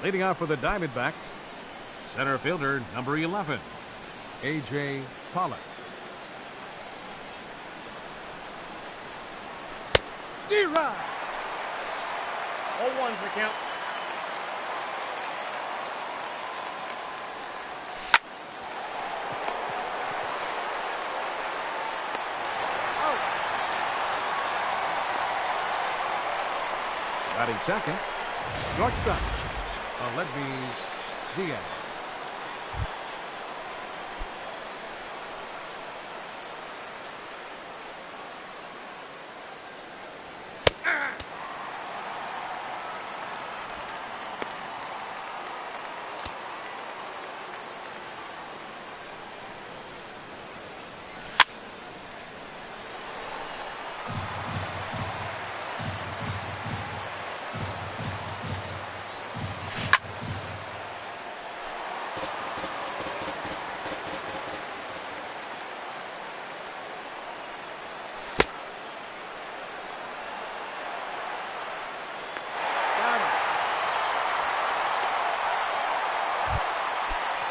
Leading off for the Diamondbacks, center fielder number 11, A.J. Pollock. D-Rod. 0-1's the count. Batting second, shortstop, MLB Diaz.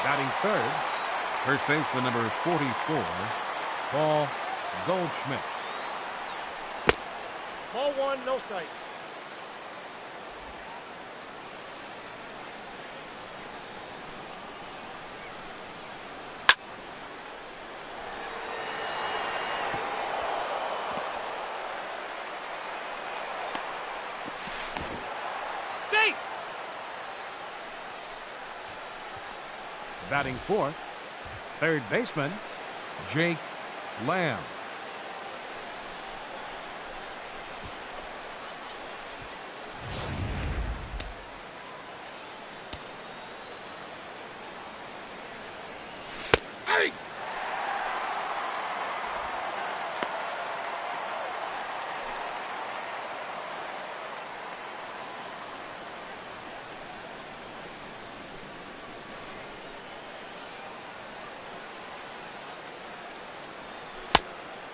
Batting third, first baseman number 44, Paul Goldschmidt. Ball 1, no strike. Safe. Batting fourth, third baseman, Jake Lamb. Hey!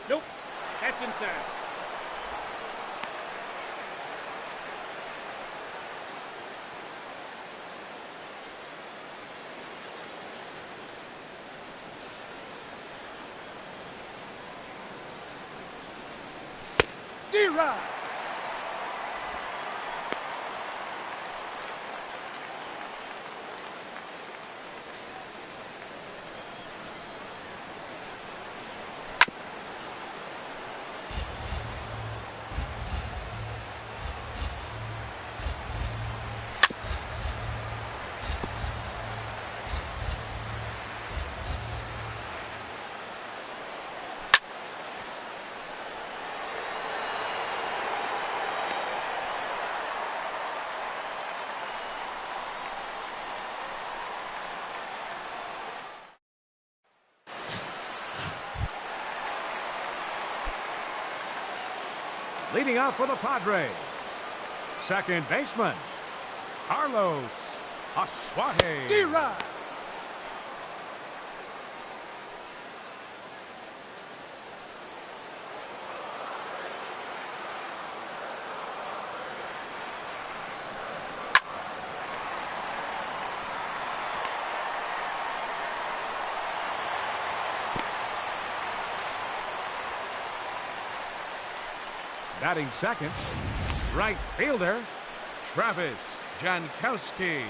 Nope, that's inside. D-Rod. Leading off for the Padres, second baseman, Carlos Aswate. D-Rod. Batting second, right fielder, Travis Jankowski.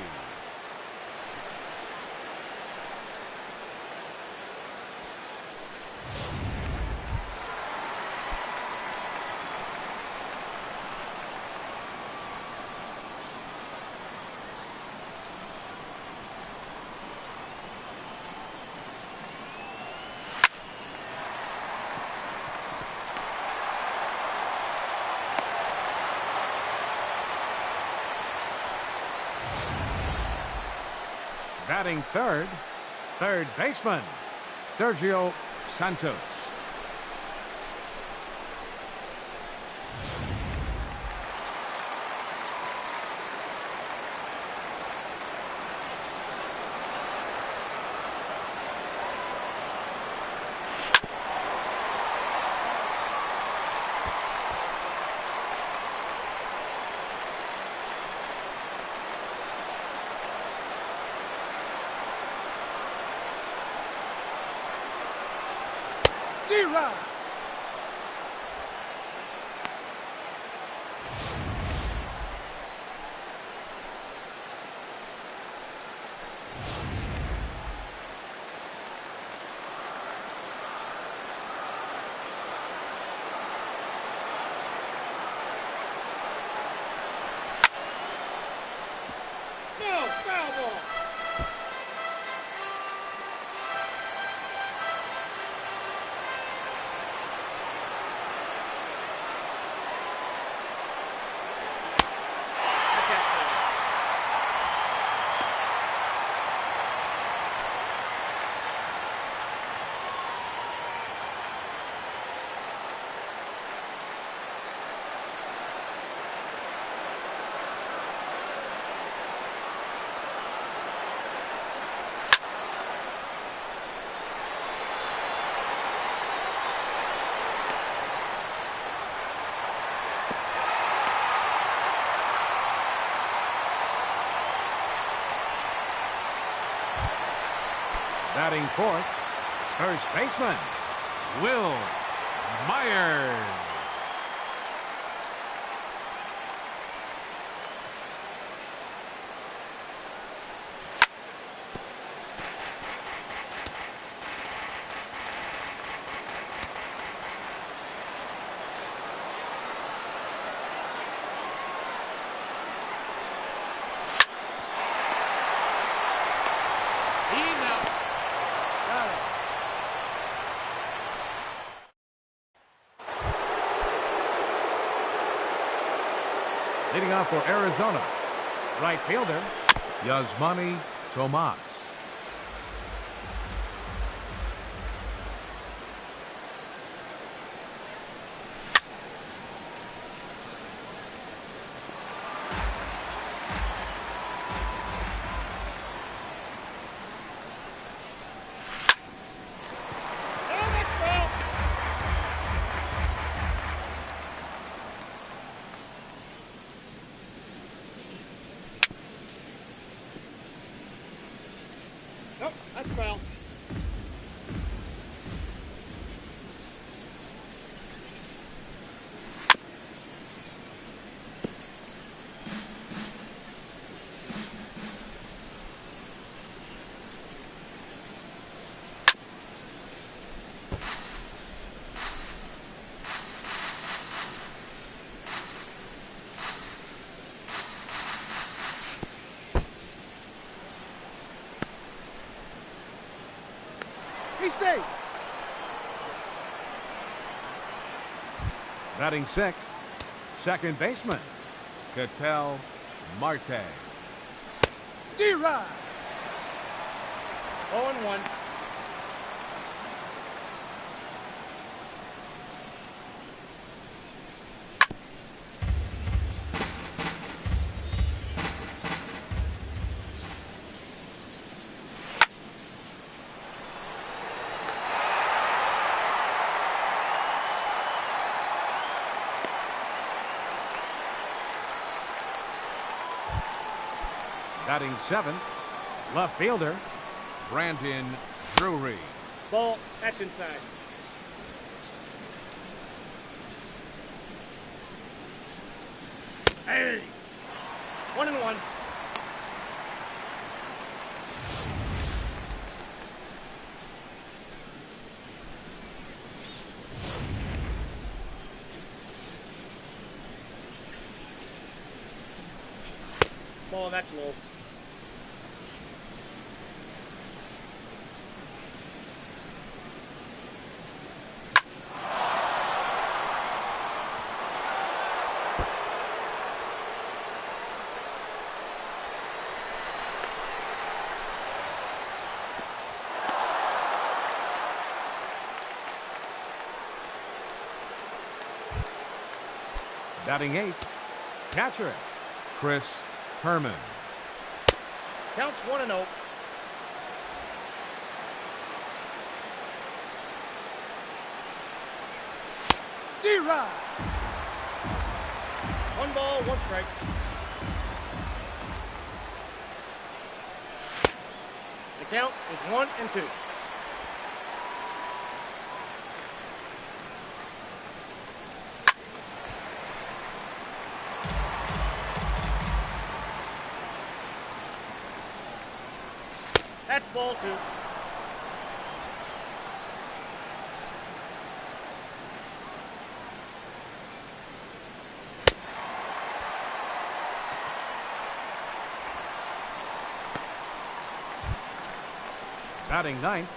Batting third, third baseman, Sergio Santos. D-Rod. No, foul ball. That's outside. Batting fourth, first baseman, Will Myers. He's out. Got it. Leading off for Arizona, right fielder, Yasmani Tomas. Oh, that's foul. Nope, that's foul. He's safe. Batting sixth, second baseman, Ketel Marte. D-Rod. 0-1. Batting seventh, left fielder, Brandon Drury. Ball, that's inside. Hey! 1-1. Ball, that's low. Batting eighth, catcher, Chris Herman. Counts 1-0. D-Rod. 1 ball, 1 strike. The count is 1-2. That's ball 2. Batting ninth,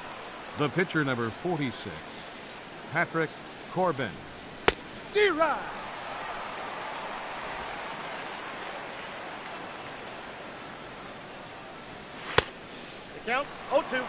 the pitcher number 46, Patrick Corbin. D-Rod. The count, 0-2.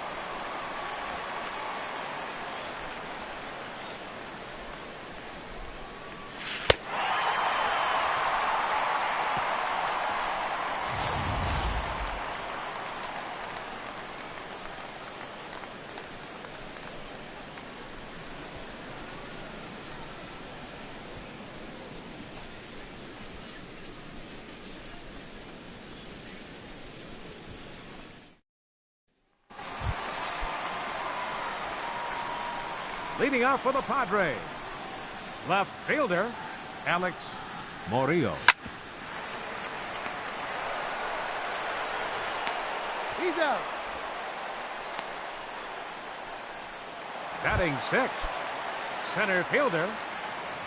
Leading off for the Padres, left fielder Alex Murillo. He's out. Batting sixth, center fielder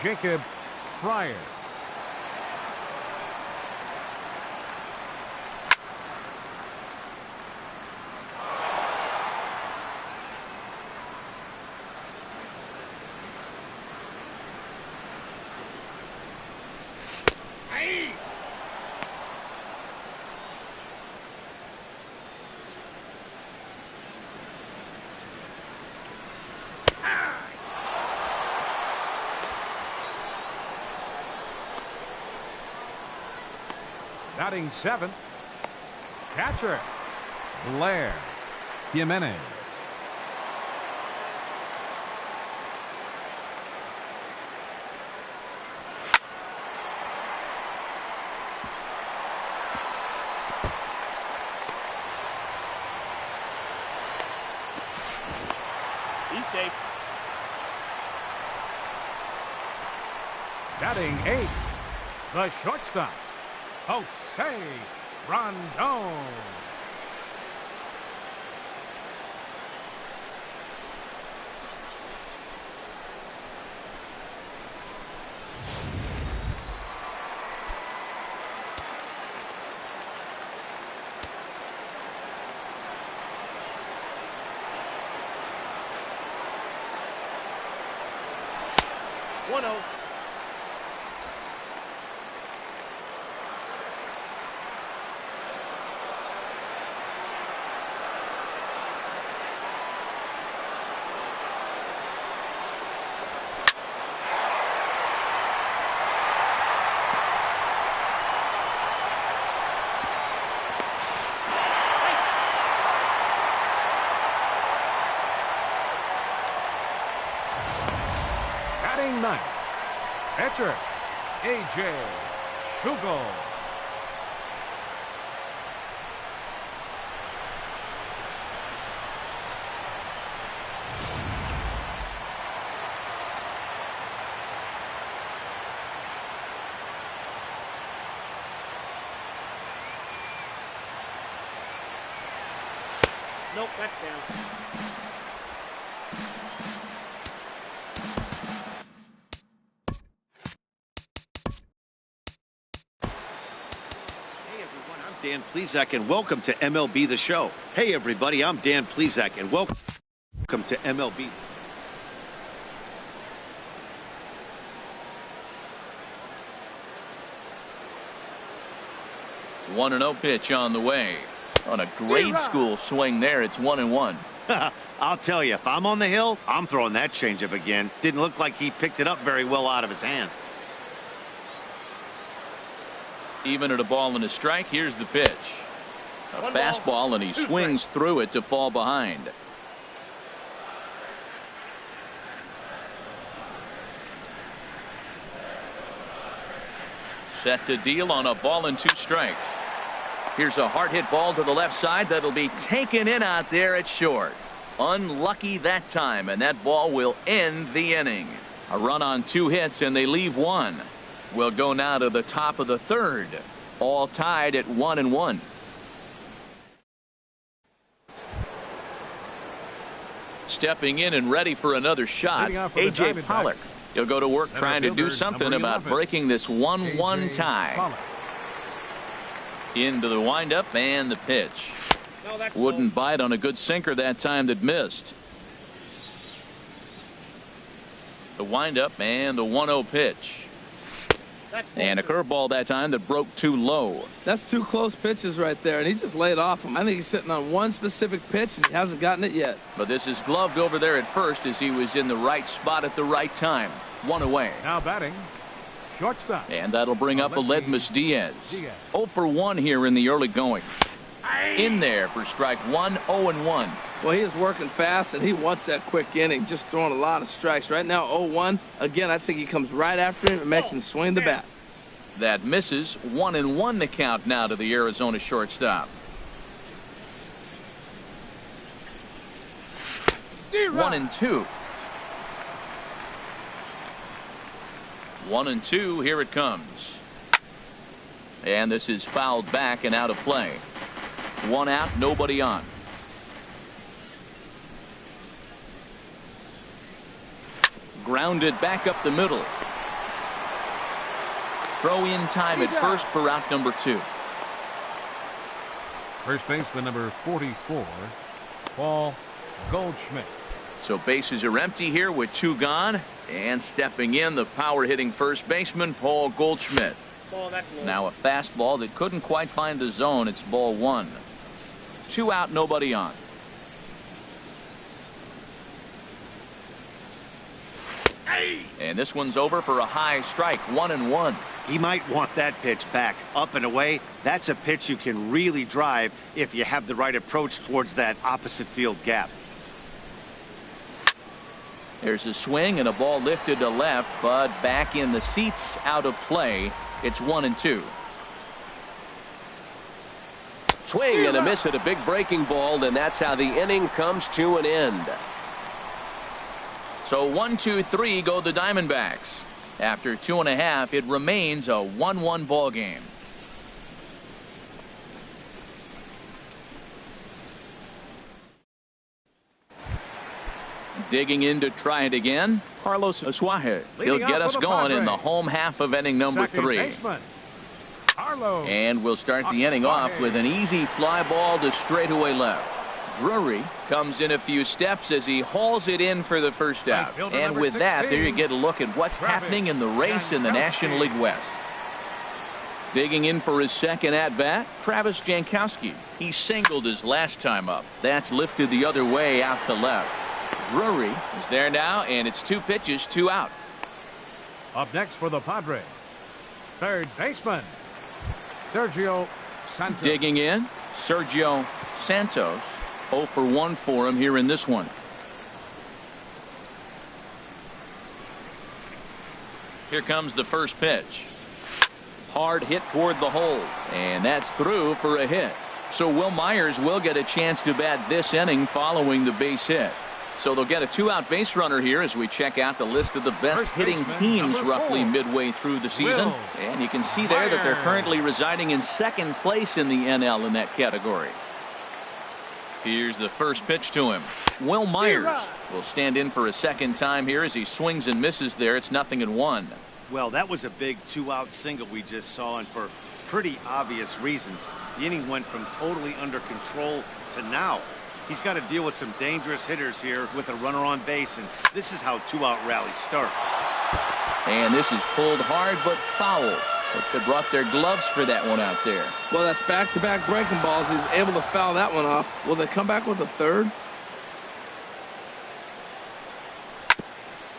Jacob Fryer. Batting seventh, catcher Blair Jimenez. He's safe. Batting eighth, the shortstop Jose Rondon. One 0. Batting ninth, pitcher A.J. Schugel. Nope, that's down. Dan Plesac, and welcome to MLB The Show. Hey, everybody, I'm Dan Plesac, and welcome to MLB. 1-0 pitch on the way. On a grade school swing there, it's 1-1. I'll tell you, if I'm on the hill, I'm throwing that changeup again. Didn't look like he picked it up very well out of his hand. Even at a ball and a strike, here's the pitch. A fastball, and he swings through it to fall behind. Set to deal on a ball and 2 strikes. Here's a hard hit ball to the left side that'll be taken in out there at short. Unlucky that time, and that ball will end the inning. A run on 2 hits, and they leave 1. We'll go now to the top of the 3rd. All tied at 1-1. Stepping in and ready for another shot, Leading off for the A.J. Diamondbacks. Pollock. He'll go to work Center trying to do fielder, something number about 11. breaking this 1-1 A.J. tie. Pollock. Into the windup and the pitch. No, that's Wouldn't bite on a good sinker that time that missed. The windup and the 1-0 pitch. And a curveball that time that broke too low. That's two close pitches right there, and he just laid off him. I think he's sitting on one specific pitch, and he hasn't gotten it yet. But this is gloved over there at first as he was in the right spot at the right time. One away. Now batting, shortstop. And that'll bring up lefty Aledmus Diaz. Diaz. 0 for 1 here in the early going. In there for strike 1, 0-1. Well, he is working fast, and he wants that quick inning, just throwing a lot of strikes. Right now, 0-1. Again, I think he comes right after him and makes him swing the bat. That misses. 1-1 the count now to the Arizona shortstop. 1-2. 1-2. Here it comes. And this is fouled back and out of play. 1 out, nobody on. Grounded back up the middle. Throw in time at first for out number 2. First baseman number 44, Paul Goldschmidt. So bases are empty here with 2 gone. And stepping in, the power hitting first baseman, Paul Goldschmidt. Ball, that's low. Now a fastball that couldn't quite find the zone. It's ball 1. 2 out, nobody on. And this one's over for a high strike. 1-1. He might want that pitch back. Up and away, that's a pitch you can really drive if you have the right approach towards that opposite field gap. There's a swing and a ball lifted to left, but back in the seats, out of play. It's 1-2. Swing and a miss at a big breaking ball, and that's how the inning comes to an end. So 1-2-3 go the Diamondbacks. After 2.5, it remains a 1-1 ball game. Digging in to try it again, Carlos Asuaje. He'll Leading get off us for the going in Padres. the home half of inning number Second 3. baseman, Carlos. And we'll start the inning off with an easy fly ball to straightaway left. Drury comes in a few steps as he hauls it in for the first out. fielder And number with that, 16, there you get a look at what's Travis happening in the race in the National League West. Digging in for his second at-bat, Travis Jankowski. He singled his last time up. That's lifted the other way out to left. Drury is there now, and it's 2 pitches, 2 out. Up next for the Padres, third baseman, Sergio Santos. Digging in, Sergio Santos. 0 for 1 for him here in this one. Here comes the first pitch. Hard hit toward the hole, and that's through for a hit. So Will Myers will get a chance to bat this inning following the base hit. So they'll get a 2-out base runner here as we check out the list of the best First hitting baseman, teams number 4. roughly midway through the season. Will And you can see there that they're Myers. currently residing in second place in the NL in that category. Here's the first pitch to him. Will Myers will stand in for a second time here as he swings and misses there. It's 0-1. Well, that was a big 2-out single we just saw, and for pretty obvious reasons. The inning went from totally under control to now. He's got to deal with some dangerous hitters here with a runner on base, and this is how 2-out rallies start. And this is pulled hard but foul. But they brought their gloves for that one out there. Well, that's back-to-back breaking balls. He's able to foul that one off. Will they come back with a third?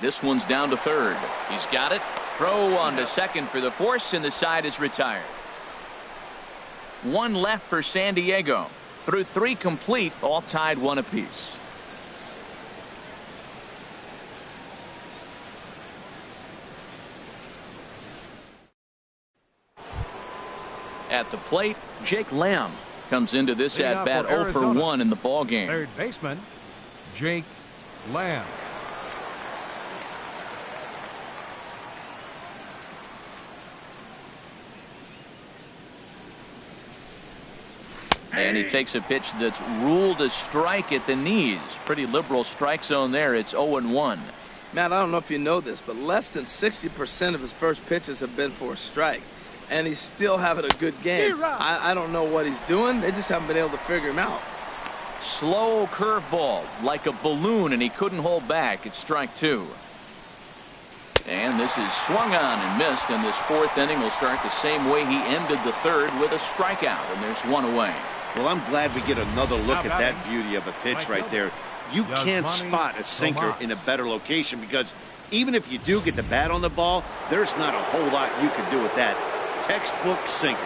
This one's down to third. He's got it. Throw on to second for the force, and the side is retired. 1 left for San Diego. Through 3 complete, all tied 1 apiece. At the plate, Jake Lamb comes into this Leading at off bat for 0 for Arizona. 1 in the ball game. Third baseman, Jake Lamb. And he takes a pitch that's ruled a strike at the knees. Pretty liberal strike zone there. It's 0-1. Matt, I don't know if you know this, but less than 60% of his first pitches have been for a strike. And he's still having a good game. I don't know what he's doing. They just haven't been able to figure him out. Slow curveball, like a balloon, and he couldn't hold back. It's strike 2. And this is swung on and missed, and this 4th inning will start the same way he ended the 3rd, with a strikeout, and there's 1 away. Well, I'm glad we get another look at that beauty of a pitch right there. You can't spot a sinker in a better location, because even if you do get the bat on the ball, there's not a whole lot you can do with that. Textbook sinker.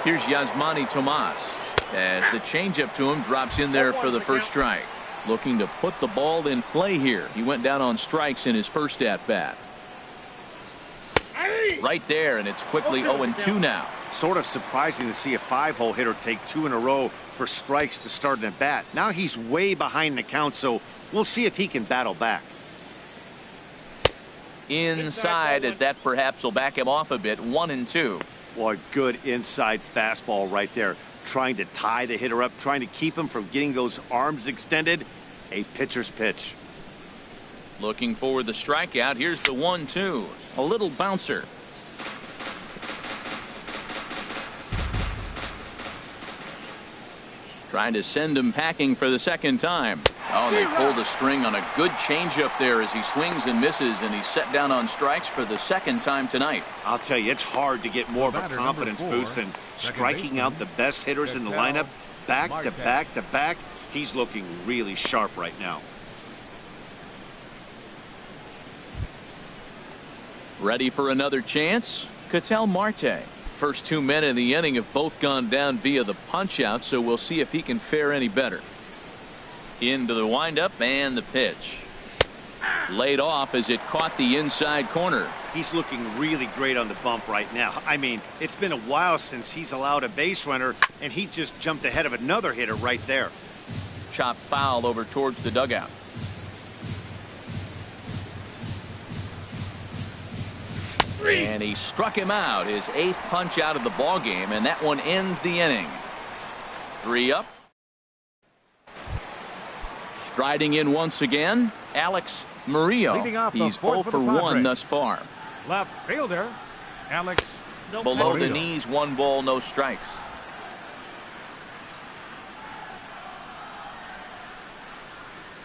Here's Yasmani Tomas as the changeup to him drops in there for the first strike. Looking to put the ball in play here. He went down on strikes in his first at bat. Right there, and it's quickly 0-2 now. Sort of surprising to see a 5-hole hitter take 2 in a row for strikes to start an at bat. Now he's way behind the count, so we'll see if he can battle back. Inside, as that perhaps will back him off a bit. 1-2. Boy, good inside fastball right there. Trying to tie the hitter up, trying to keep him from getting those arms extended. A pitcher's pitch. Looking for the strikeout. Here's the 1-2. A little bouncer. Trying to send him packing for the second time. Oh, they pulled a string on a good changeup there as he swings and misses, and he's set down on strikes for the second time tonight. I'll tell you, it's hard to get more of a confidence boost than striking out the best hitters in the lineup back to back to back. He's looking really sharp right now. Ready for another chance? Ketel Marte. First 2 men in the inning have both gone down via the punch out, so we'll see if he can fare any better. Into the windup and the pitch. Laid off as it caught the inside corner. He's looking really great on the bump right now. I mean, it's been a while since he's allowed a base runner, and he just jumped ahead of another hitter right there. Chopped foul over towards the dugout. And he struck him out, his 8th punch out of the ball game, and that one ends the inning. 3 up. Striding in once again, Alex Murillo. He's 0 for 1 thus far. Left fielder, Alex. Below the knees, 1 ball, no strikes.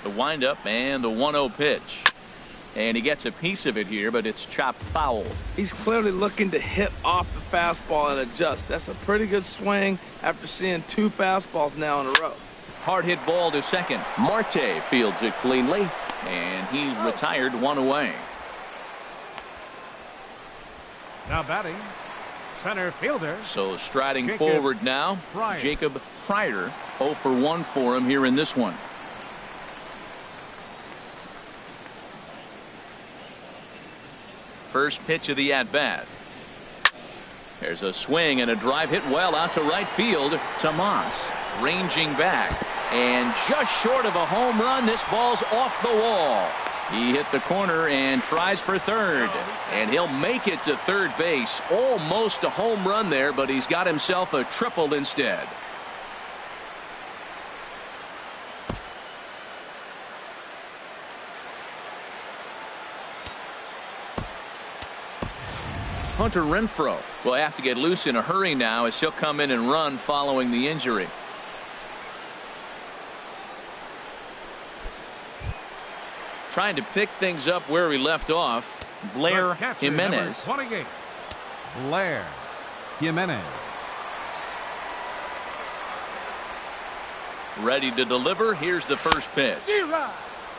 The windup and the 1-0 pitch. And he gets a piece of it here, but it's chopped foul. He's clearly looking to hit off the fastball and adjust. That's a pretty good swing after seeing 2 fastballs now in a row. Hard hit ball to second. Marte fields it cleanly, and he's retired, 1 away. Now batting, center fielder. So striding forward now, Jacob Pryor. 0 for 1 for him here in this one. First pitch of the at-bat. There's a swing and a drive hit well out to right field. Tomas ranging back, and just short of a home run. This ball's off the wall. He hit the corner and tries for third, and he'll make it to third base. Almost a home run there, but he's got himself a triple instead. Hunter Renfroe will have to get loose in a hurry now as he'll come in and run following the injury. Trying to pick things up where we left off. Blair Jimenez. 28. Blair Jimenez. Ready to deliver. Here's the first pitch.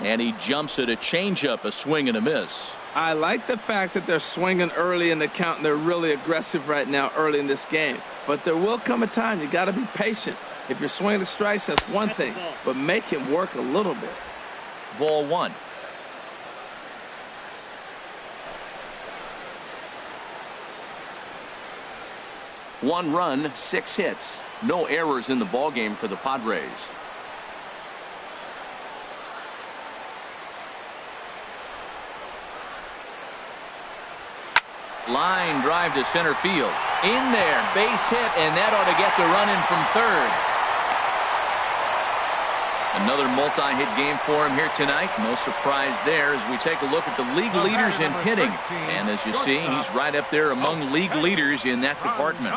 And he jumps at a changeup, a swing and a miss. I like the fact that they're swinging early in the count, and they're really aggressive right now early in this game. But there will come a time you got to be patient. If you're swinging the strikes, that's one thing, but make him work a little bit. Ball 1. One run, 6 hits. No errors in the ballgame for the Padres. Line drive to center field. In there, base hit, and that ought to get the run in from third. Another multi-hit game for him here tonight. No surprise there as we take a look at the league leaders in hitting. And as you see, he's right up there among league leaders in that department.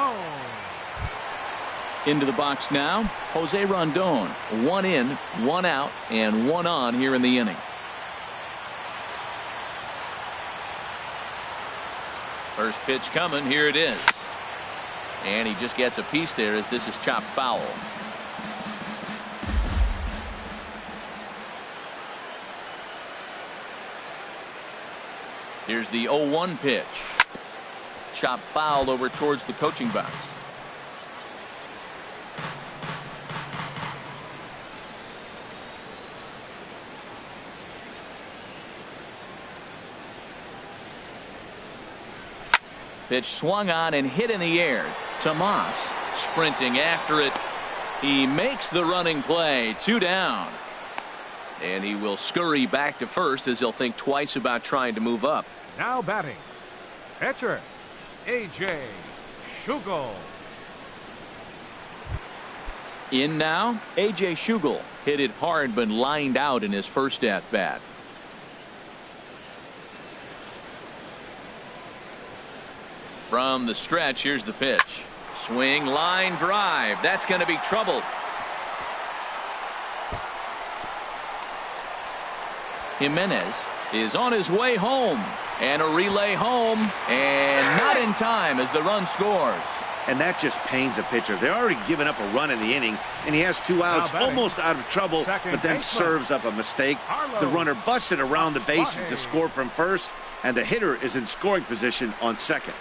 Into the box now, Jose Rondon. 1 in, 1 out, and 1 on here in the inning. First pitch coming. Here it is. And he just gets a piece there as this is chopped foul. Here's the 0-1 pitch. Chopped foul over towards the coaching box. Pitch swung on and hit in the air. Tomas sprinting after it. He makes the running play. 2 down. And he will scurry back to first as he'll think twice about trying to move up. Now batting, pitcher, A.J. Schugel. In now, A.J. Schugel hit it hard but lined out in his first at bat. From the stretch, here's the pitch. Swing, line drive. That's going to be trouble. Jimenez is on his way home. And a relay home. And not in time as the run scores. And that just pains a pitcher. They're already given up a run in the inning, and he has 2 outs, almost out of trouble, but then serves up a mistake. The runner busted around the bases to score from first, and the hitter is in scoring position on second.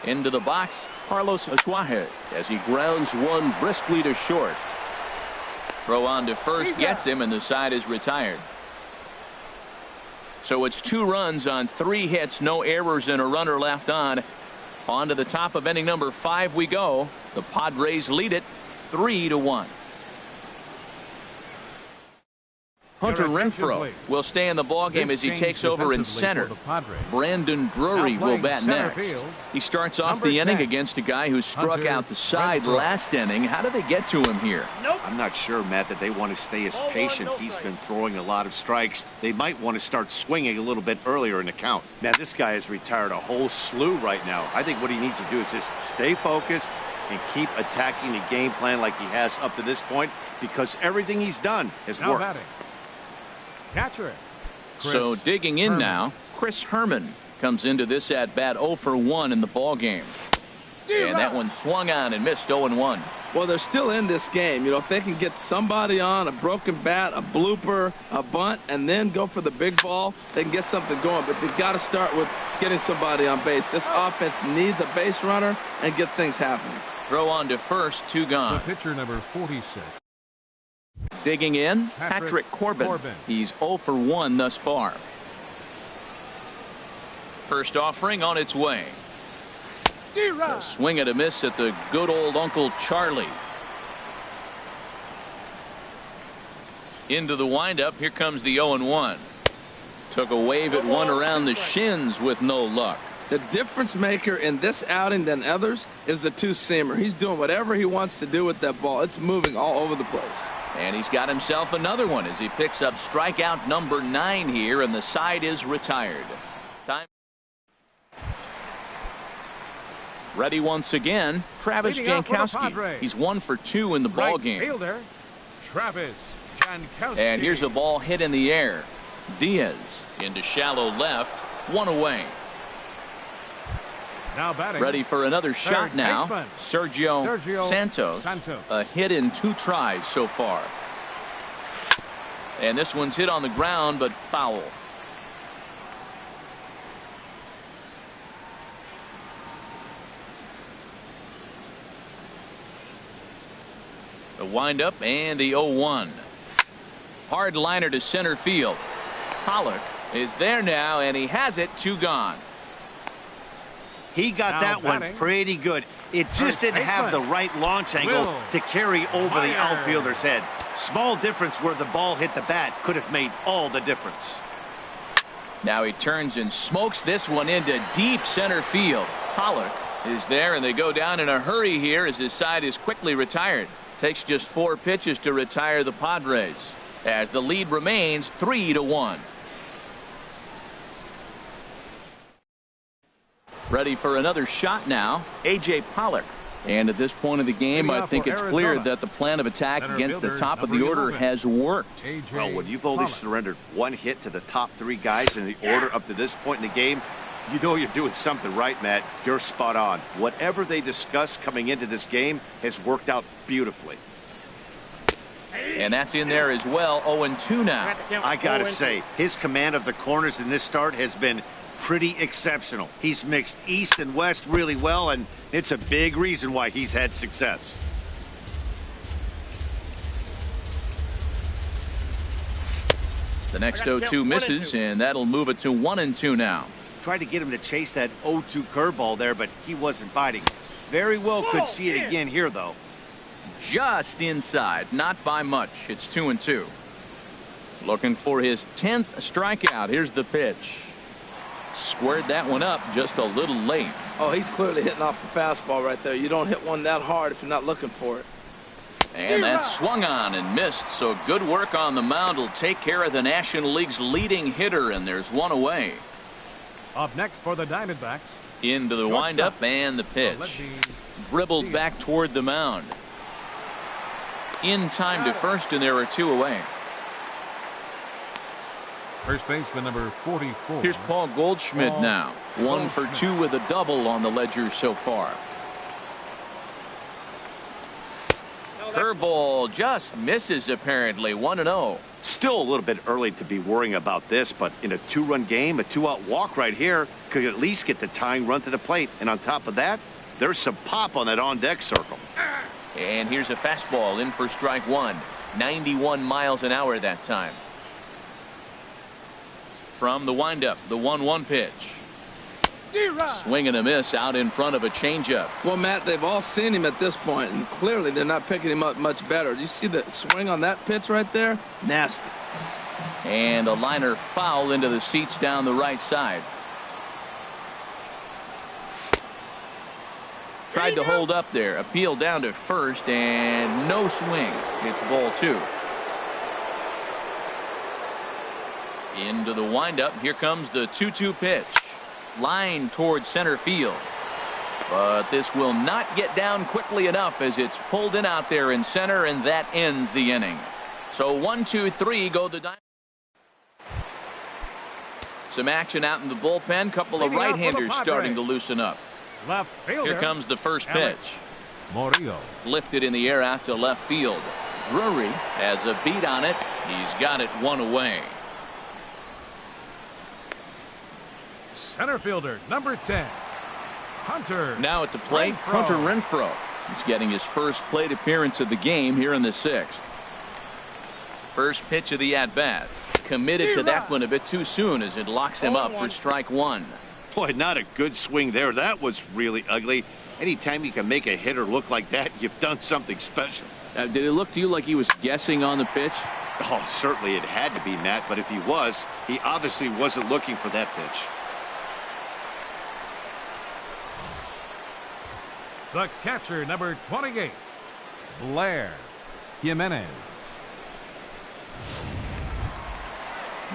Into the box, Carlos Asuaje as he grounds one briskly to short. Throw on to first gets him, and the side is retired. So it's 2 runs on 3 hits, no errors, and a runner left on. On to the top of inning number 5 we go. The Padres lead it 3-1. Hunter Renfroe will stay in the ballgame as he takes over in center. Brandon Drury will bat next. He starts off the inning against a guy who struck out the side last inning. How do they get to him here? I'm not sure, Matt, that they want to stay as patient. He's been throwing a lot of strikes. They might want to start swinging a little bit earlier in the count. Now, this guy has retired a whole slew right now. I think what he needs to do is just stay focused and keep attacking the game plan like he has up to this point, because everything he's done has worked. Catcher. So digging in now, Chris Herman comes into this at bat 0 for 1 in the ball game. And that one swung on and missed 0-1. Well, they're still in this game. You know, if they can get somebody on, a broken bat, a blooper, a bunt, and then go for the big ball, they can get something going. But they've got to start with getting somebody on base. This offense needs a base runner and get things happening. Throw on to first, 2 gone. The pitcher number 46. Digging in, Patrick Corbin. He's 0 for 1 thus far. First offering on its way. A swing and a miss at the good old Uncle Charlie. Into the windup. Here comes the 0-1. Took a wave at one around the shins with no luck. The difference maker in this outing than others is the 2-seamer. He's doing whatever he wants to do with that ball. It's moving all over the place. And he's got himself another one as he picks up strikeout number 9 here, and the side is retired. Time. Ready once again, Travis Jankowski. He's 1 for 2 in the ball game. Fielder, Travis Jankowski. And here's a ball hit in the air. Diaz into shallow left, 1 away. Now batting. Ready for another shot now. Sergio Santos. A hit in 2 tries so far. And this one's hit on the ground, but foul. The windup and the 0-1. Hard liner to center field. Pollock is there now, and he has it. 2 gone. He got that one pretty good. It just didn't have the right launch angle to carry over the outfielder's head. Small difference where the ball hit the bat could have made all the difference. Now he turns and smokes this one into deep center field. Pollock is there, and they go down in a hurry here as his side is quickly retired. Takes just 4 pitches to retire the Padres as the lead remains 3-1. Ready for another shot now, A.J. Pollock. And at this point of the game, I think it's clear that the plan of attack against the top of the order has worked. Well, when you've only surrendered 1 hit to the top 3 guys in the order up to this point in the game, you know you're doing something right, Matt. You're spot on. Whatever they discussed coming into this game has worked out beautifully. And that's in there as well. 0-2 now. I gotta say, his command of the corners in this start has been pretty exceptional. He's mixed east and west really well, and it's a big reason why he's had success. The next 0-2 misses, and that'll move it to 1-2 now. Tried to get him to chase that 0-2 curveball there, but he wasn't biting. Very well could see it again here, though. Just inside, not by much. It's 2-2. Looking for his 10th strikeout. Here's the pitch. Squared that one up just a little late. Oh, he's clearly hitting off the fastball right there. You don't hit one that hard if you're not looking for it. And that swung on and missed. So good work on the mound will take care of the National League's leading hitter, and there's one away. Up next for the Diamondbacks. Into the windup and the pitch. Dribbled back toward the mound. In time to first, and there are 2 away. First baseman number 44. Here's Paul Goldschmidt now. 1 for 2 with a double on the ledger so far. Curveball just misses apparently. 1-0. Still a little bit early to be worrying about this, but in a 2-run game, a 2-out walk right here could at least get the tying run to the plate. And on top of that, there's some pop on that on-deck circle. And here's a fastball in for strike 1. 91 miles an hour that time. From the windup, the 1-1 pitch. Swing and a miss out in front of a changeup. Well, Matt, they've all seen him at this point, and clearly they're not picking him up much better. Do you see the swing on that pitch right there? Nasty. And a liner foul into the seats down the right side. Tried to hold up there. Appeal down to first, and no swing. It's ball 2. Into the windup. Here comes the 2-2 pitch. Line towards center field. But this will not get down quickly enough as it's pulled in out there in center, and that ends the inning. So 1-2-3 go the Diamondbacks. Some action out in the bullpen. Couple of right-handers starting to loosen up. Left fielder. Here comes the first pitch. Murillo. Lifted in the air out to left field. Drury has a beat on it. He's got it 1 away. Center fielder number 10. Hunter. Now at the plate, Hunter Renfroe. He's getting his first plate appearance of the game here in the 6th. First pitch of the at-bat. Committed to that one a bit too soon as it locks him up for strike 1. Boy, not a good swing there. That was really ugly. Anytime you can make a hitter look like that, you've done something special. Did it look to you like he was guessing on the pitch? Oh, certainly it had to be, Matt, but if he was, he obviously wasn't looking for that pitch. The catcher, number 28, Blair Jimenez.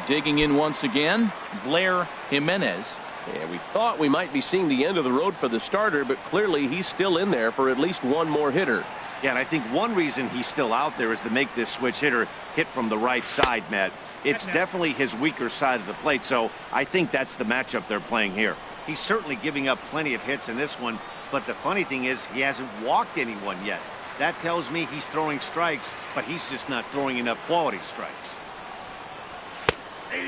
Digging in once again, Blair Jimenez. Yeah, we thought we might be seeing the end of the road for the starter, but clearly he's still in there for at least one more hitter. Yeah, and I think one reason he's still out there is to make this switch hitter hit from the right side, Matt. It's definitely his weaker side of the plate, so I think that's the matchup they're playing here. He's certainly giving up plenty of hits in this one, but the funny thing is he hasn't walked anyone yet. That tells me he's throwing strikes, but he's just not throwing enough quality strikes.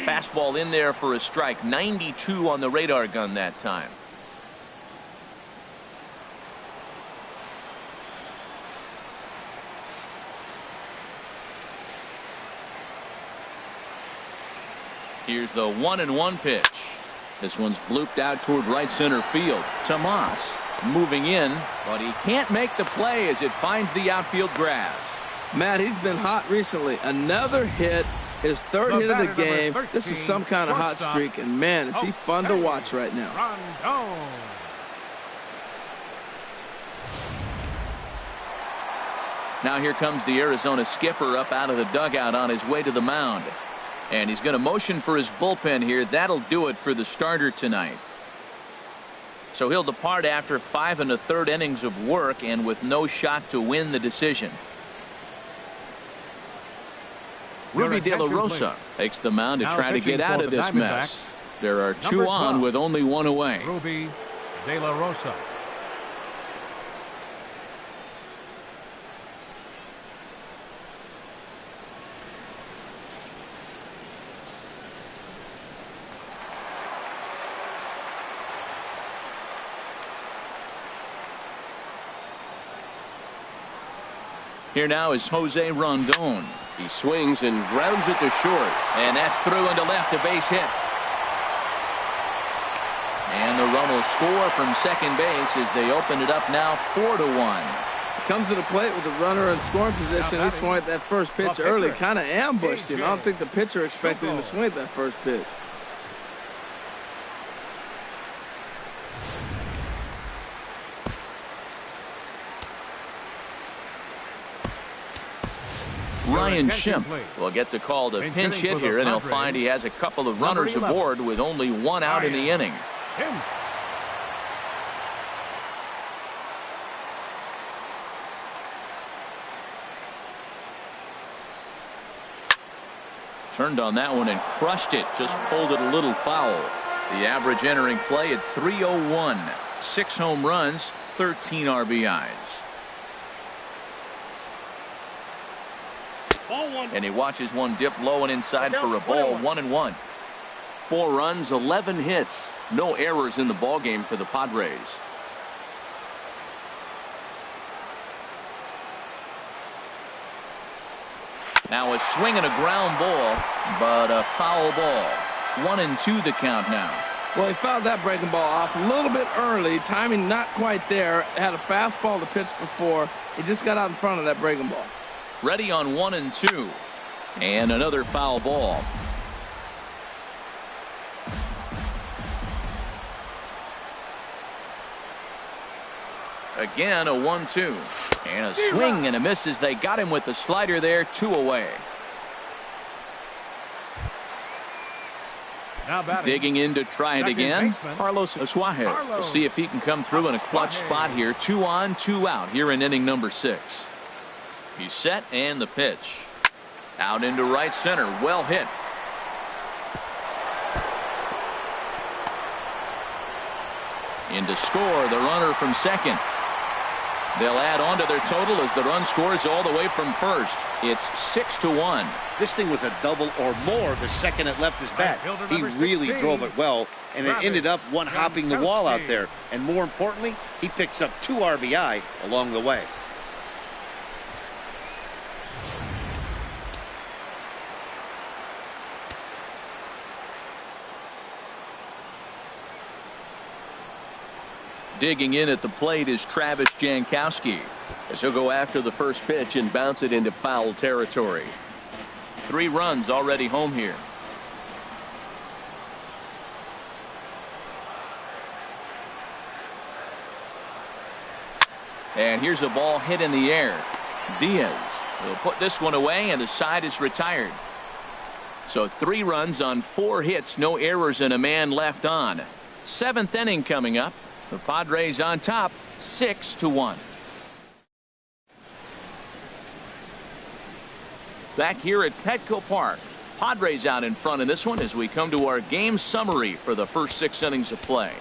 Fastball in there for a strike. 92 on the radar gun that time. Here's the 1-1 pitch. This one's blooped out toward right center field. Tomas moving in, but he can't make the play as it finds the outfield grass. Matt, he's been hot recently. Another hit, his third hit of the game. This is some kind of hot streak, and man, is he fun to watch right now. Rondon. Now here comes the Arizona skipper up out of the dugout on his way to the mound. And he's going to motion for his bullpen here. That'll do it for the starter tonight. So he'll depart after 5 1/3 innings of work and with no shot to win the decision. Ruby De La Rosa takes the mound to try to get out of this mess. There are 2 on with only 1 away. Ruby De La Rosa. Here now is Jose Rondon. He swings and grounds it to short. And that's through into left, a base hit. And the run will score from second base as they open it up now 4-1. Comes to the plate with the runner in scoring position. He swung at that first pitch early, kind of ambushed him. I don't think the pitcher expected him to swing at that first pitch. Ryan Schimpf will get the call to pinch hit here, and he'll find he has a couple of runners aboard with only 1 out in the inning. Turned on that one and crushed it. Just pulled it a little foul. The average entering play at 301. 6 home runs, 13 RBIs. And he watches one dip low and inside for a ball. 1-1. 4 runs, 11 hits. No errors in the ballgame for the Padres. Now a swing and a ground ball, but a foul ball. 1-2 the count now. Well, he fouled that breaking ball off a little bit early. Timing not quite there. Had a fastball to pitch before. He just got out in front of that breaking ball. Ready on 1-2. And another foul ball. Again, a 1-2. And a swing and a miss as they got him with the slider there. 2 away. Now batting. Digging in to try it again. Baseman. Carlos Asuaje. We'll see if he can come through in a clutch spot here. 2 on, 2 out here in inning number 6. He's set and the pitch. Out into right center. Well hit. In to score the runner from second. They'll add on to their total as the run scores all the way from first. It's 6-1. This thing was a double or more the second it left his bat. He really drove it well, and it ended up one hopping the wall out there. And more importantly, he picks up 2 RBI along the way. Digging in at the plate is Travis Jankowski, as he'll go after the first pitch and bounce it into foul territory. 3 runs already home here. And here's a ball hit in the air. Diaz will put this one away, and the side is retired. So 3 runs on 4 hits, no errors, and a man left on. 7th inning coming up. The Padres on top, 6-1. Back here at Petco Park. Padres out in front in this one as we come to our game summary for the first 6 innings of play.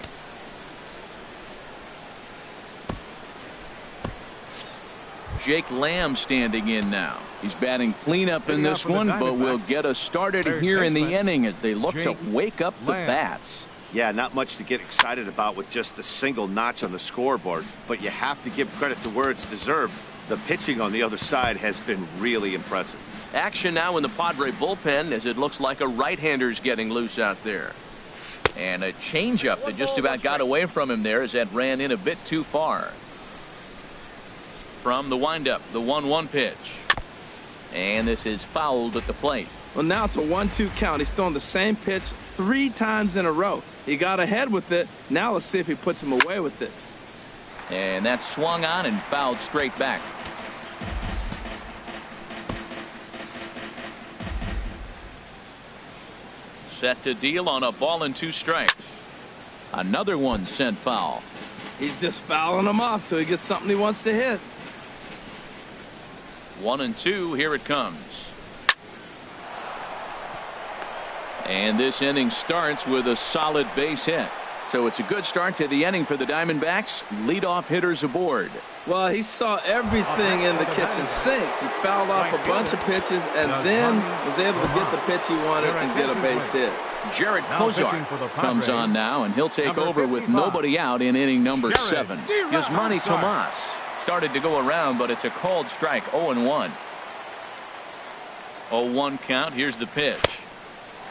Jake Lamb standing in now. He's batting cleanup in this one, but will get us started here in the inning as they look to wake up the bats. Yeah, not much to get excited about with just a single notch on the scoreboard, but you have to give credit to where it's deserved. The pitching on the other side has been really impressive. Action now in the Padre bullpen as it looks like a right-hander's getting loose out there. And a changeup that just about got away from him there as that ran in a bit too far. From the windup, the 1-1 pitch. And this is fouled at the plate. Well, now it's a 1-2 count. He's throwing the same pitch 3 times in a row. He got ahead with it. Now let's see if he puts him away with it. And that's swung on and fouled straight back. Set to deal on a ball and 2 strikes. Another one sent foul. He's just fouling him off till he gets something he wants to hit. 1-2. Here it comes. And this inning starts with a solid base hit. So it's a good start to the inning for the Diamondbacks. Leadoff hitters aboard. Well, he saw everything in the kitchen sink. He fouled off a bunch of pitches and then was able to get the pitch he wanted and get a base hit. Jared Kozar comes on now, and he'll take over with nobody out in inning number 7. Yasmani Tomas started to go around, but it's a called strike. 0-1. 0-1 count. Here's the pitch.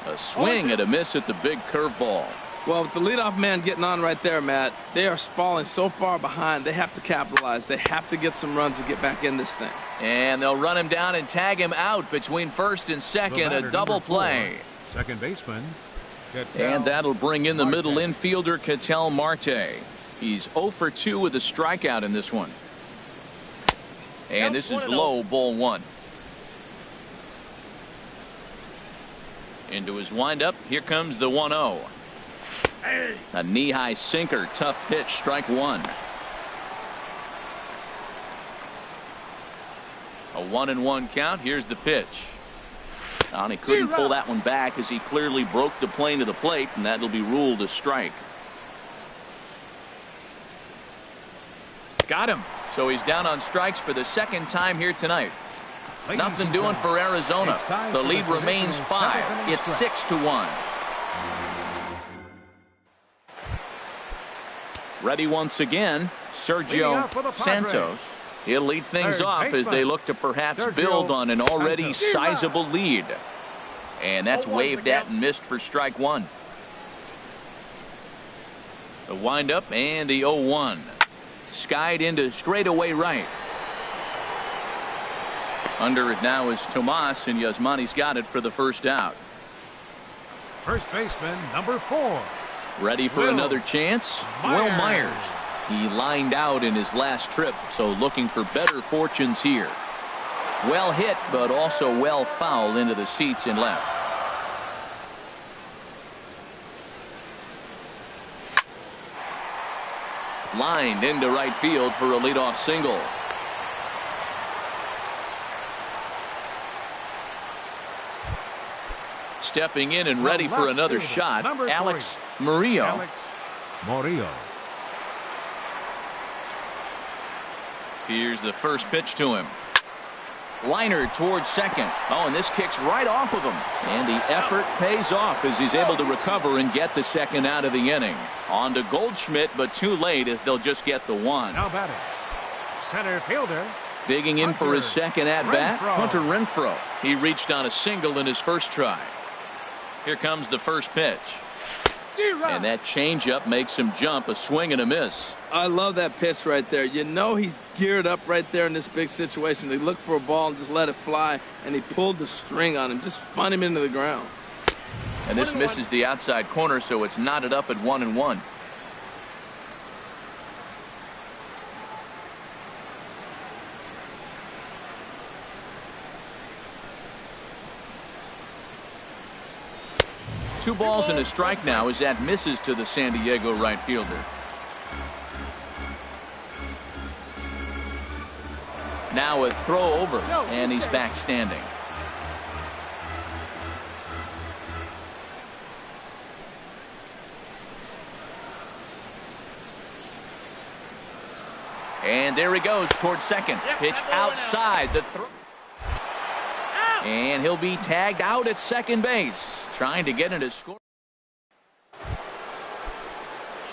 A swing and a miss at the big curveball. Well, with the leadoff man getting on right there, Matt, they are falling so far behind. They have to capitalize. They have to get some runs to get back in this thing. And they'll run him down and tag him out between first and second. A double play. Second baseman. And that'll bring in the middle infielder, Ketel Marte. He's 0 for 2 with a strikeout in this one. And this is low, ball 1. Into his windup. Here comes the 1-0. A knee-high sinker, tough pitch, strike 1. A 1-1 count. Here's the pitch. And he couldn't pull that one back as he clearly broke the plane to the plate, and that'll be ruled a strike. Got him. So he's down on strikes for the second time here tonight. Nothing doing for Arizona. The lead remains 5. It's 6-1. Ready once again, Sergio Santos. He'll lead things off as they look to perhaps build on an already sizable lead. And that's waved at and missed for strike 1. The windup and the 0-1. Skied into straightaway right. Under it now is Tomas, and Yasmani's got it for the first out. First baseman, number 4. Ready for another chance? Will Myers. He lined out in his last trip, so looking for better fortunes here. Well hit, but also well fouled into the seats in left. Lined into right field for a leadoff single. Stepping in and ready for another shot, Alex Murillo. Alex Murillo. Here's the first pitch to him. Liner towards second. Oh, and this kicks right off of him. And the effort pays off as he's able to recover and get the second out of the inning. On to Goldschmidt, but too late as they'll just get the 1. Now batting, center fielder. Digging in for his second at-bat, Hunter Renfroe. He reached on a single in his first try. Here comes the first pitch. And that changeup makes him jump, a swing and a miss. I love that pitch right there. You know he's geared up right there in this big situation. They look for a ball and just let it fly, and he pulled the string on him, just spun him into the ground. And this misses the outside corner, so it's knotted up at 1-1. Two balls and a strike now as that misses to the San Diego right fielder. Now a throw over, and he's back standing. And there he goes towards second. Pitch outside the throw. And he'll be tagged out at second base. Trying to get into score.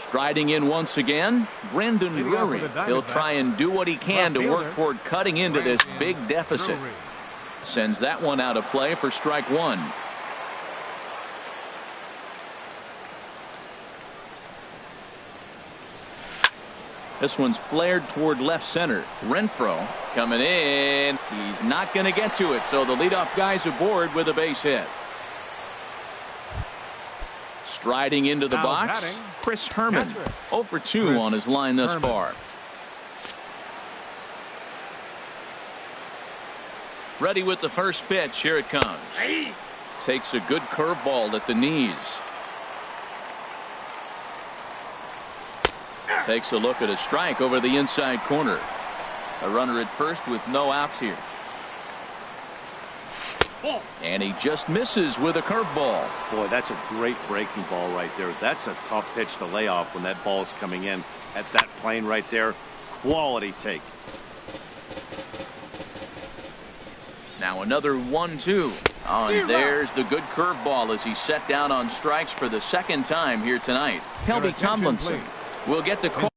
Striding in once again, Brandon Drury. He'll try and do what he can to work toward cutting into this big deficit. Sends that one out of play for strike 1. This one's flared toward left center. Renfroe coming in. He's not Not going to get to it, so the leadoff guy's aboard with a base hit. Striding into the Now box, batting, Chris Herman. catcher. 0 for 2 Chris on his line thus Herman. far. Ready with the first pitch. Here it comes. Takes a good curveball at the knees. Takes a look at a strike over the inside corner. A runner at first with no outs here. And he just misses with a curveball. Boy, that's a great breaking ball right there. That's a tough pitch to lay off when that ball is coming in at that plane right there. Quality take. Now another 1-2. Oh, and there's the good curveball as he set down on strikes for the second time here tonight. Kelby attention, Tomlinson please. will get the call.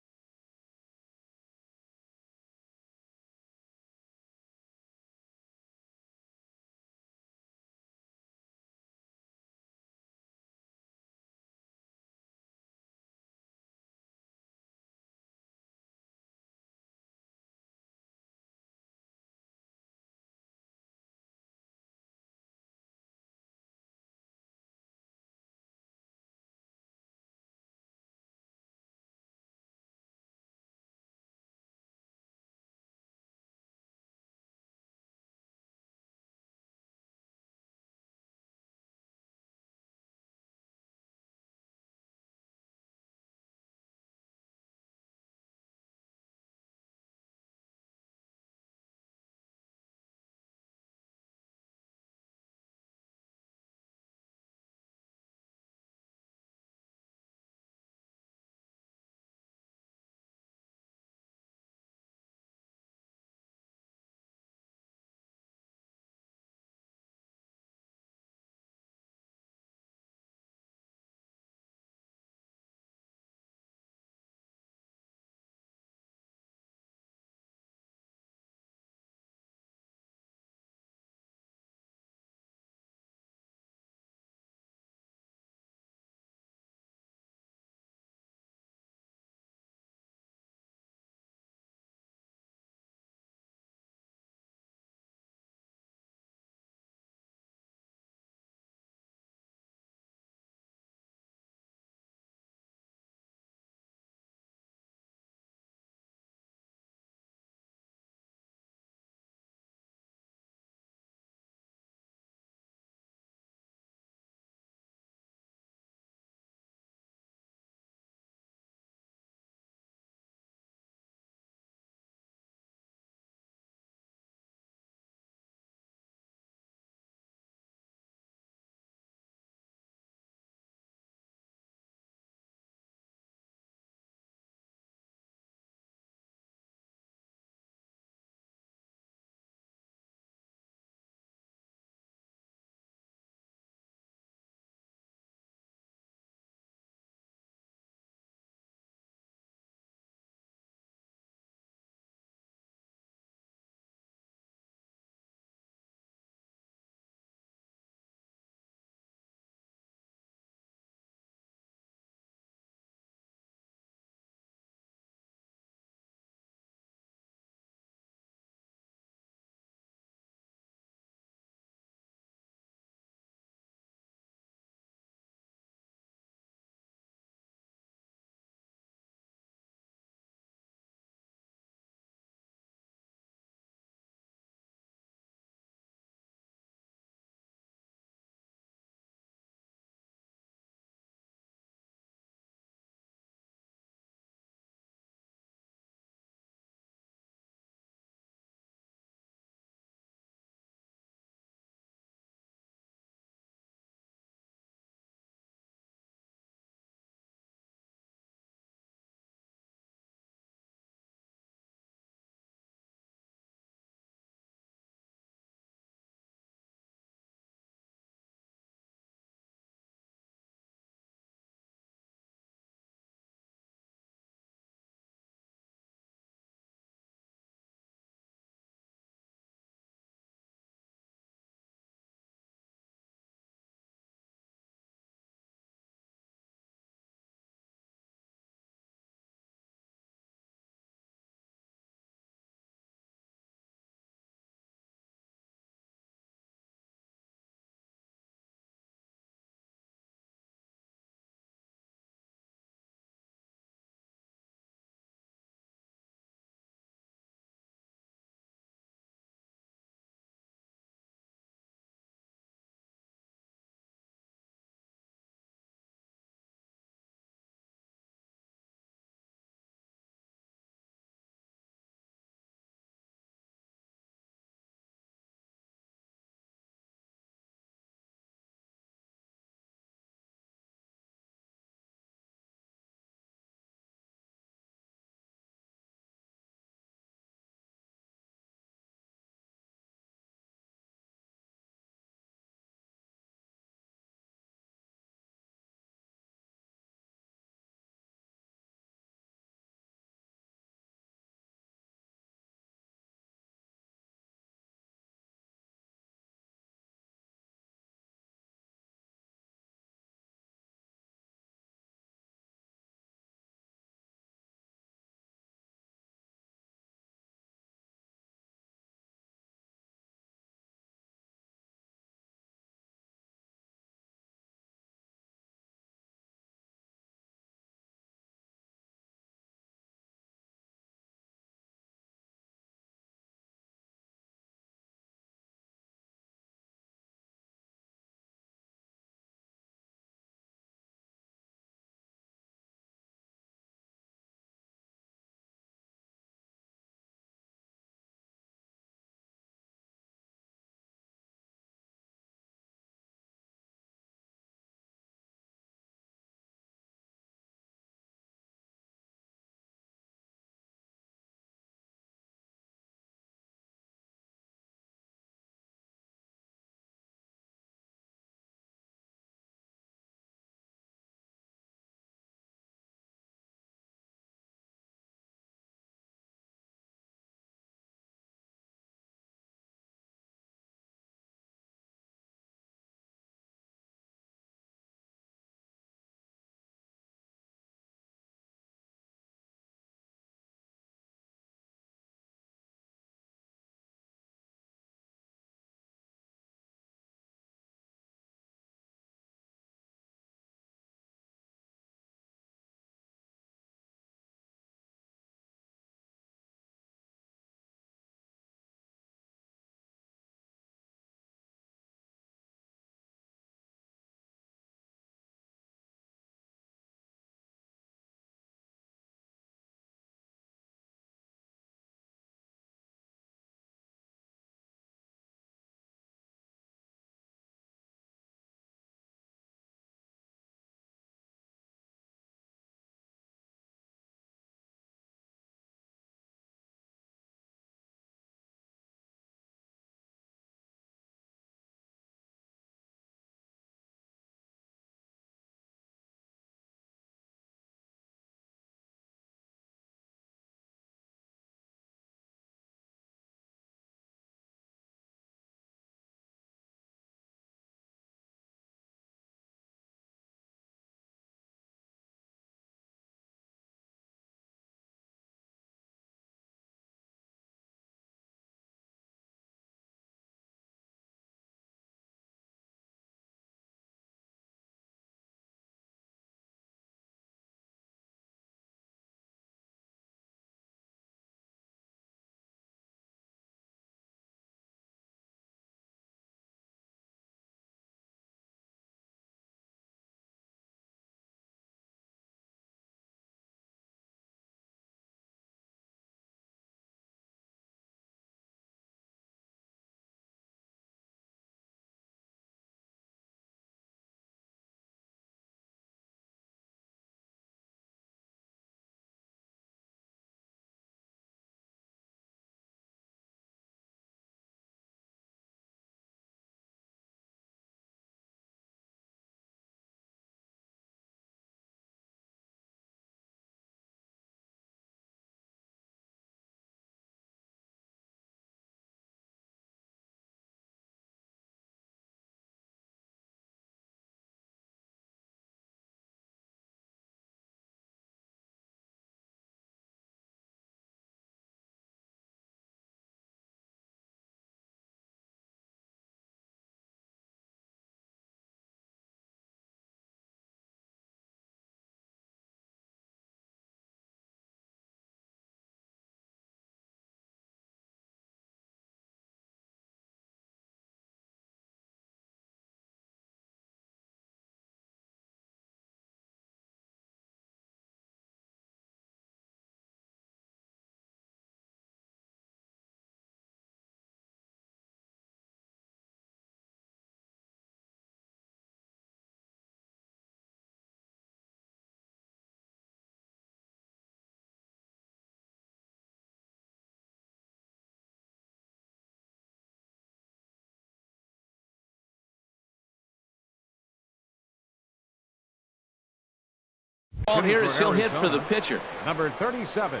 Ball here is he'll hit for the Arizona, pitcher. number 37,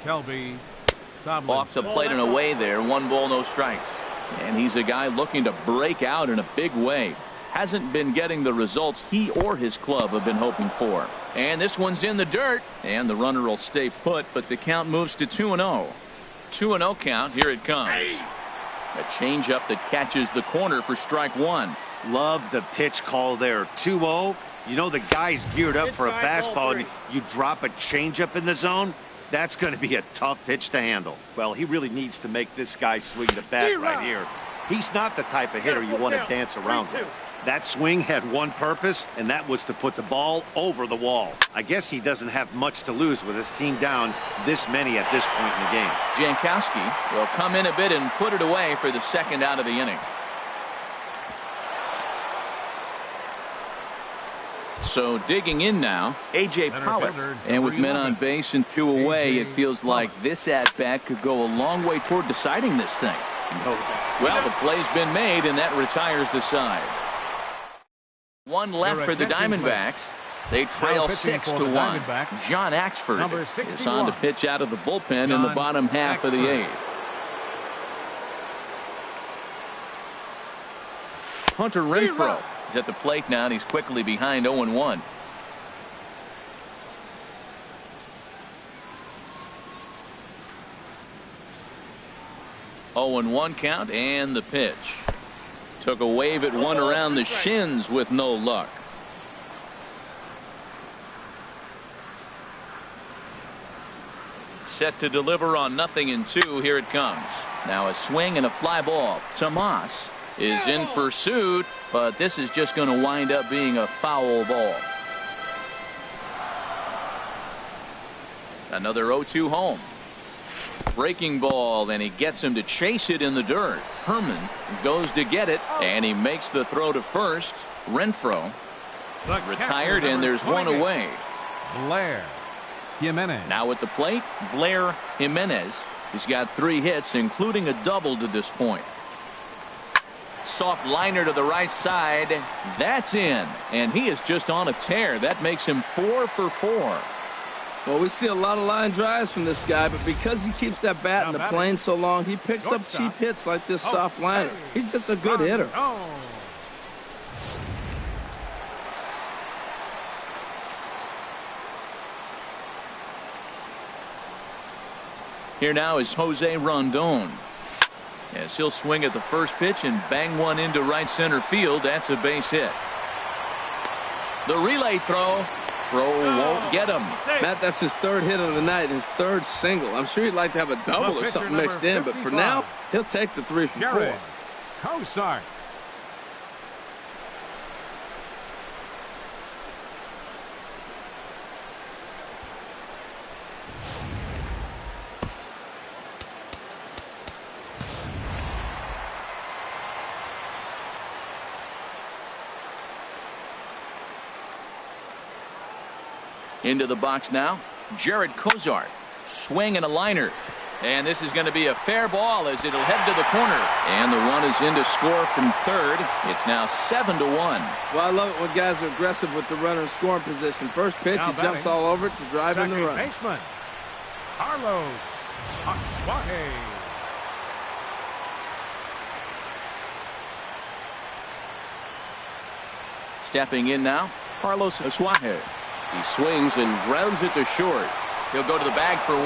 Shelby Tomlinson. Off the plate and away there. 1 ball, no strikes. And he's a guy looking to break out in a big way. Hasn't been getting the results he or his club have been hoping for. And this one's in the dirt. And the runner will stay put, but the count moves to 2-0. 2-0 count. Here it comes. A changeup that catches the corner for strike 1. Love the pitch call there. 2-0. You know the guy's geared up for a fastball, and you drop a changeup in the zone. That's going to be a tough pitch to handle. Well, he really needs to make this guy swing the bat right here. He's not the type of hitter you want to dance around with. That swing had one purpose, and that was to put the ball over the wall. I guess he doesn't have much to lose with his team down this many at this point in the game. Jankowski will come in a bit and put it away for the second out of the inning. So digging in now, A.J. Pollock. And with men on base and 2 away, it feels like this at-bat could go a long way toward deciding this thing. Well, the play's been made, and that retires the side. 1 left for the Diamondbacks. They trail 6-1. John Axford is on to pitch out of the bullpen in the bottom half of the 8th. Hunter Renfroe is at the plate now, and he's quickly behind 0-1. Oh, 0-1 count, and the pitch. Took a wave at one around the shins with no luck. Set to deliver on 0-2. Here it comes. Now a swing and a fly ball. Tomas is in pursuit, but this is just going to wind up being a foul ball. Another 0-2 home. Breaking ball, and he gets him to chase it in the dirt. Herman goes to get it, and he makes the throw to first. Renfroe retired, and there's 1 away. Blair Jimenez. Now at the plate, Blair Jimenez. He's got 3 hits, including a double to this point. Soft liner to the right side. That's in, and he is just on a tear. That makes him 4 for 4. Well, we see a lot of line drives from this guy, but because he keeps that bat in the plane so long, he picks up cheap hits like this soft liner. He's just a good hitter. Here now is Jose Rondon, as he'll swing at the first pitch and bang one into right center field. That's a base hit. The relay throw. Throw won't get him. Matt, that's his 3rd hit of the night, his 3rd single. I'm sure he'd like to have a double or something mixed in, but for now, he'll take the 3 from 4. Cosart. Into the box now, Jared Cozart. Swing and a liner. And this is going to be a fair ball as it'll head to the corner. And the run is in to score from 3rd. It's now 7-1. Well, I love it when guys are aggressive with the runner in scoring position. First pitch, he jumps all over it to drive in the run. Baseman, Carlos Aswate. Stepping in now, Carlos Aswate. He swings and grounds it to short. He'll go to the bag for 1.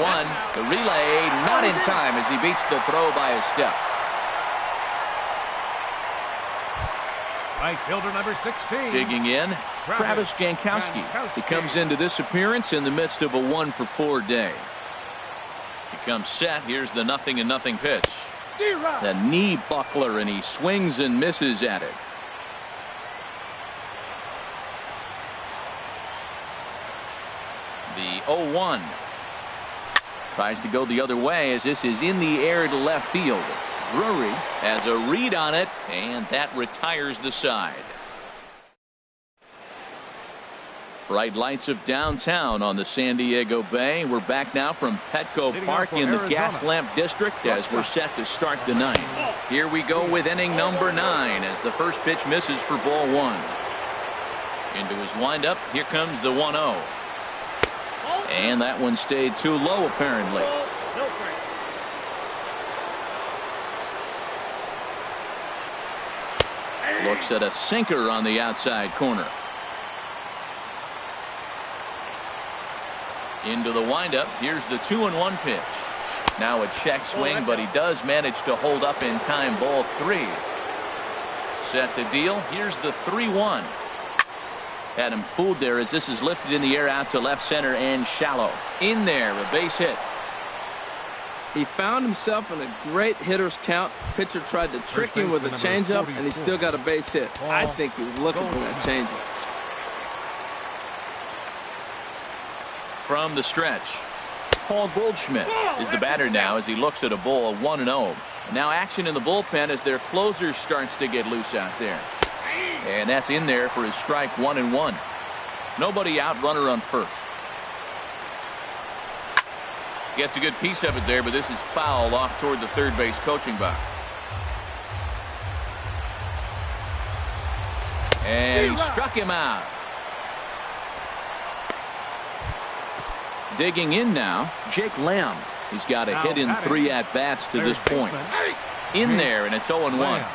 The relay not in time as he beats the throw by a step. Right fielder number 16. Digging in, Travis Jankowski. He comes into this appearance in the midst of a 1 for 4 day. He comes set. Here's the 0-0 pitch. The knee buckler, and he swings and misses at it. The 0-1 tries to go the other way as this is in the air to left field. Drury has a read on it, and that retires the side. Bright lights of downtown on the San Diego Bay. We're back now from Petco Park in the Gaslamp District as we're set to start the 9th. Here we go with inning number 9 as the first pitch misses for ball 1. Into his windup, here comes the 1-0. And that one stayed too low, apparently. No strikes. Looks at a sinker on the outside corner. Into the windup. Here's the 2-1 pitch. Now a check swing, but he does manage to hold up in time. Ball 3. Set to deal. Here's the 3-1. Had him fooled there as this is lifted in the air out to left center and shallow. In there, a base hit. He found himself in a great hitter's count. Pitcher tried to trick him with a changeup, and he still got a base hit. I think he was looking for that changeup. From the stretch, Paul Goldschmidt is the batter now as he looks at a ball of 1-0. Now action in the bullpen as their closer starts to get loose out there. And that's in there for his strike 1-1. Nobody out, runner on first. Gets a good piece of it there, but this is foul off toward the third base coaching box. And he struck him out. Digging in now, Jake Lamb. He's got a hit in 3 at-bats to this point. In there, and it's 0-1.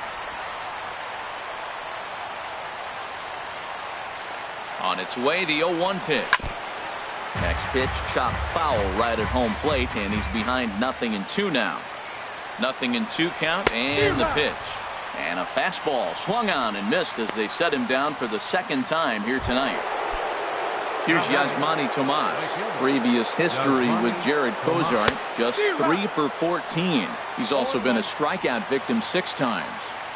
On its way, the 0-1 pitch. Next pitch, chopped foul right at home plate, and he's behind 0-2 now. 0-2 count, and the pitch. And a fastball swung on and missed as they set him down for the second time here tonight. Here's Yasmani Tomas. Previous history with Jared Kozart, just 3 for 14. He's also been a strikeout victim 6 times.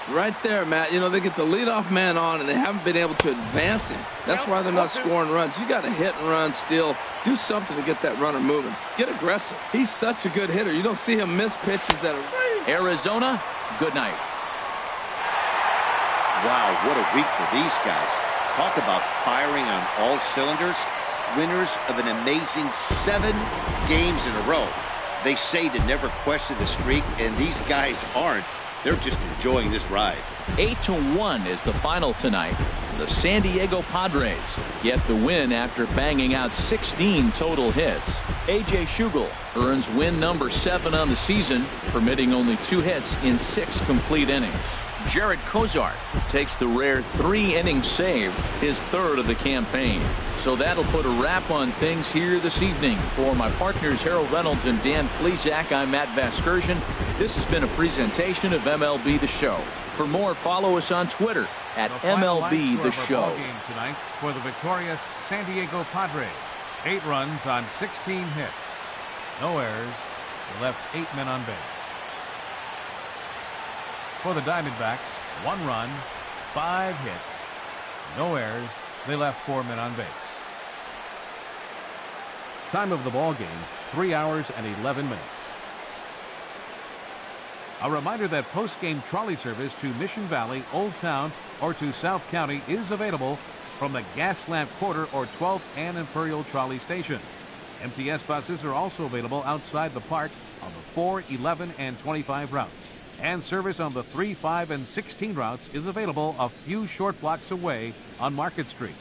Right there, Matt. You know, they get the leadoff man on, and they haven't been able to advance him. That's why they're not scoring runs. You got to hit and run still. Do something to get that runner moving. Get aggressive. He's such a good hitter. You don't see him miss pitches that are... Arizona, good night. Wow, what a week for these guys. Talk about firing on all cylinders. Winners of an amazing 7 games in a row. They say to never question the streak, and these guys aren't. They're just enjoying this ride. 8-1 is the final tonight. The San Diego Padres get the win after banging out 16 total hits. A.J. Schugel earns win number 7 on the season, permitting only 2 hits in 6 complete innings. Jared Kozart takes the rare 3-inning save, his 3rd of the campaign. So that'll put a wrap on things here this evening. For my partners Harold Reynolds and Dan Plesac, I'm Matt Vasgersian. This has been a presentation of MLB The Show. For more, follow us on Twitter at MLB The Show. Game tonight for the victorious San Diego Padres. 8 runs on 16 hits. No errors. They left 8 men on base. For the Diamondbacks, 1 run, 5 hits, no errors. They left 4 men on base. Time of the ball game, 3 hours and 11 minutes. A reminder that post-game trolley service to Mission Valley, Old Town, or to South County is available from the Gaslamp Quarter or 12th and Imperial Trolley Station. MTS buses are also available outside the park on the 4, 11, and 25 routes. And service on the 3, 5, and 16 routes is available a few short blocks away on Market Street.